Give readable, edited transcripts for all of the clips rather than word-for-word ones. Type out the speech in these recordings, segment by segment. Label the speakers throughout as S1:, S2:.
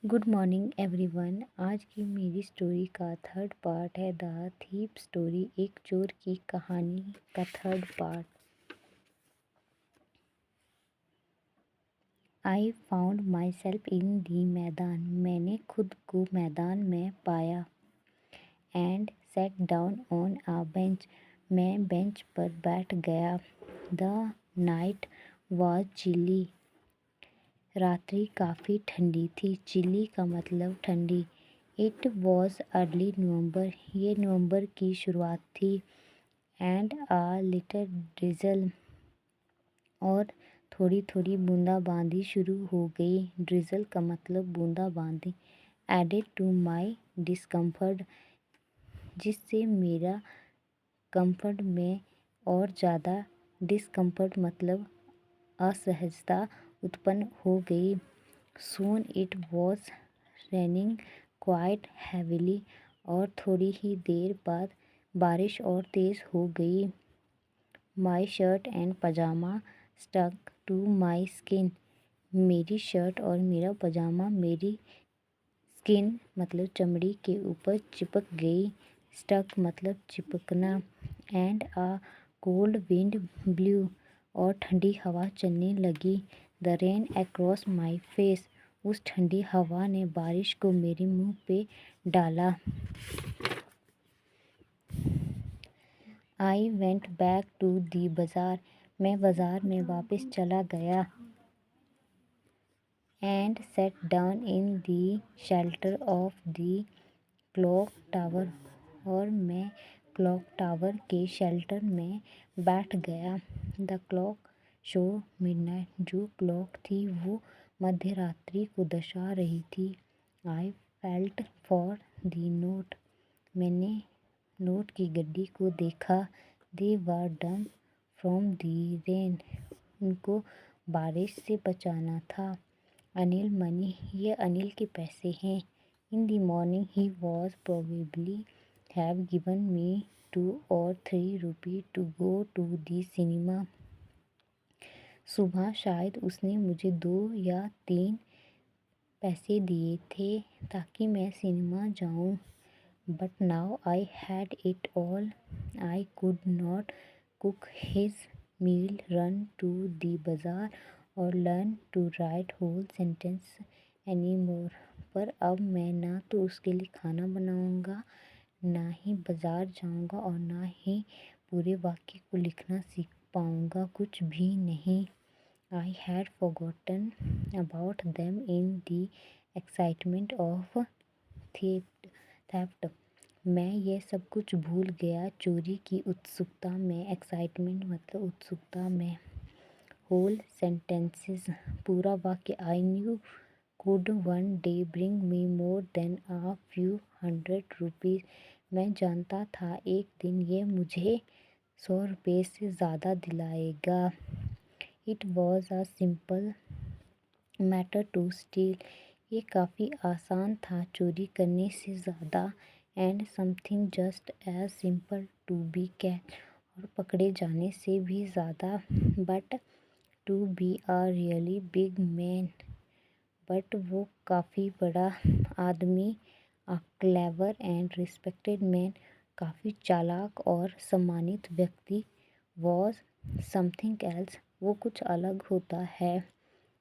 S1: Good morning everyone. आज की मेरी स्टोरी का थर्ड पार्ट है द थीप स्टोरी, एक चोर की कहानी का third part. I found myself in the maidan, मैंने खुद को मैदान में पाया। And sat down on a bench, मैं बेंच पर बैठ गया। द नाइट वॉज चिली, रात्रि काफ़ी ठंडी थी। चिली का मतलब ठंडी। इट वॉज अर्ली नवंबर, ये नवंबर की शुरुआत थी। एंड आ लिटिल ड्रिजल, और थोड़ी थोड़ी बूंदाबांदी शुरू हो गई। ड्रिजल का मतलब बूंदाबांदी। एडेड टू माई डिस्कम्फर्ट, जिससे मेरा कंफर्ट में और ज़्यादा डिस्कम्फर्ट मतलब असहजता उत्पन्न हो गई। Soon it was raining quite heavily, और थोड़ी ही देर बाद बारिश और तेज़ हो गई। My shirt and pajama stuck to my skin, मेरी शर्ट और मेरा पजामा मेरी स्किन मतलब चमड़ी के ऊपर चिपक गई। स्टक मतलब चिपकना। And a cold wind blew, और ठंडी हवा चलने लगी। The rain across my face, उस ठंडी हवा ने बारिश को मेरे मुंह पे डाला। I went back to the bazaar, मैं बाज़ार में वापस चला गया। And sat down in the shelter of the clock tower, और मैं क्लॉक टावर के शेल्टर में बैठ गया। द क्लॉक शो मिडनाइट, जो क्लॉक थी वो मध्य रात्रि को दर्शा रही थी। I felt for the note, मैंने नोट की गड्डी को देखा। दे वर डम फ्रॉम दी रेन, उनको बारिश से बचाना था। अनिल मनी, ये अनिल के पैसे हैं। In the morning he was probably have given me 2 or 3 rupee to go to the cinema, सुबह शायद उसने मुझे 2 या 3 पैसे दिए थे ताकि मैं सिनेमा जाऊं। But now I had it all, I could not cook his meal, run to the bazaar और learn to write whole sentence any more. पर अब मैं ना तो उसके लिए खाना बनाऊंगा, ना ही बाज़ार जाऊंगा, और ना ही पूरे वाक्य को लिखना सीख पाऊंगा, कुछ भी नहीं। I had forgotten about them in the excitement of theft, मैं ये सब कुछ भूल गया चोरी की उत्सुकता में। एक्साइटमेंट मतलब उत्सुकता में। होल सेंटेंसेस, पूरा वाक्य। I knew could one day bring me more than a few hundred rupees, मैं जानता था एक दिन ये मुझे 100 रुपये से ज़्यादा दिलाएगा। It was a simple matter to steal, ये काफ़ी आसान था चोरी करने से ज़्यादा। And something just as simple to be catch, और पकड़े जाने से भी ज़्यादा। But to be a really big man, but वो काफ़ी बड़ा आदमी। A clever and respected man, काफ़ी चालाक और सम्मानित व्यक्ति। वॉज समथिंग एल्स, वो कुछ अलग होता है।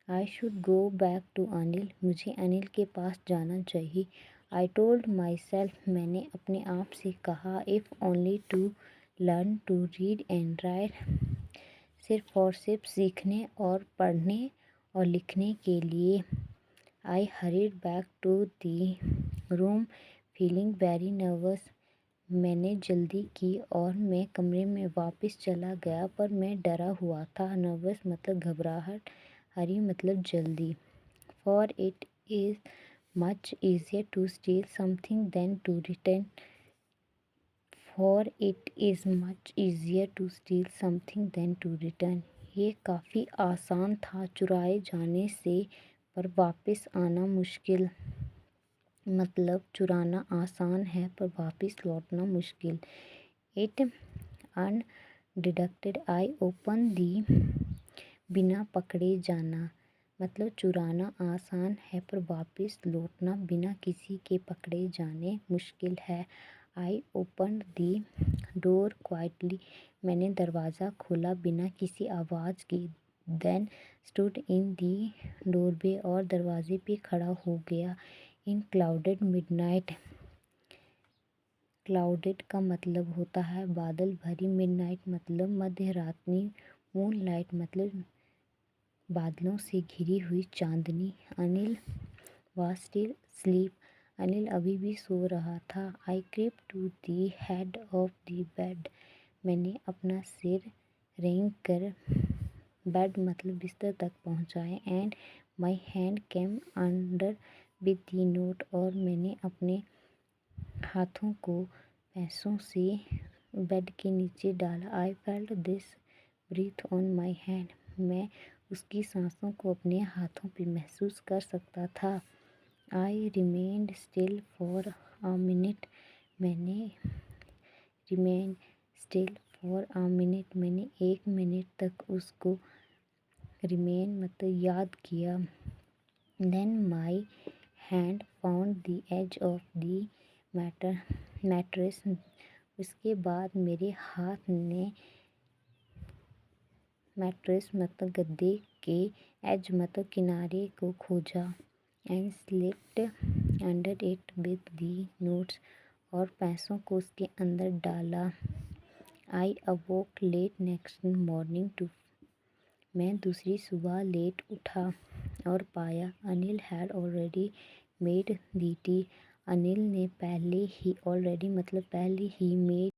S1: I should go back to Anil, मुझे अनिल के पास जाना चाहिए। आई टोल्ड माई सेल्फ, मैंने अपने आप से कहा। If only to learn to read and write, सिर्फ और सिर्फ सीखने और पढ़ने और लिखने के लिए। I hurried back to the room feeling very nervous, मैंने जल्दी की और मैं कमरे में वापस चला गया, पर मैं डरा हुआ था। नर्वस मतलब घबराहट, हरी मतलब जल्दी। For it is much easier to steal something than to return, for it is much easier to steal something than to return, ये काफ़ी आसान था चुराए जाने से, पर वापस आना मुश्किल। मतलब चुराना आसान है पर वापस लौटना मुश्किल। इट अनडिडक्टेड, आई ओपन दी, बिना पकड़े जाना। मतलब चुराना आसान है पर वापस लौटना बिना किसी के पकड़े जाने मुश्किल है। I open the door quietly. मैंने दरवाज़ा खोला बिना किसी आवाज़ के। Then stood in the doorway और दरवाजे पे खड़ा हो गया। इन क्लाउडेड मिडनाइट। क्लाउडेड का मतलब होता है बादल भरी, मिडनाइट मतलब मध्य रात्रि, मूनलाइट मतलब बादलों से घिरी हुई चांदनी। Anil was still sleep. Anil अभी भी सो रहा था। I creep to the head of the bed. मैंने अपना सिर रेंग कर बेड मतलब बिस्तर तक पहुंचाया। And my hand came under with the note. और मैंने अपने हाथों को पैसों से बेड के नीचे डाला। I felt this breath on my hand. मैं उसकी सांसों को अपने हाथों पे महसूस कर सकता था। I remained still for a minute. मैंने remain still for a minute. मैंने 1 मिनट तक उसको रिमेन मतलब याद किया। Then my hand found the edge of the mattress. उसके बाद मेरे हाथ ने मैट्रेस मतलब गद्दे के एज मतलब किनारे को खोजा। And slipped under it with the notes. और पैसों को उसके अंदर डाला। I awoke late next morning too. मैं दूसरी सुबह लेट उठा और पाया Anil had already made the tea. Anil ने पहले ही ऑलरेडी मतलब पहले ही मेड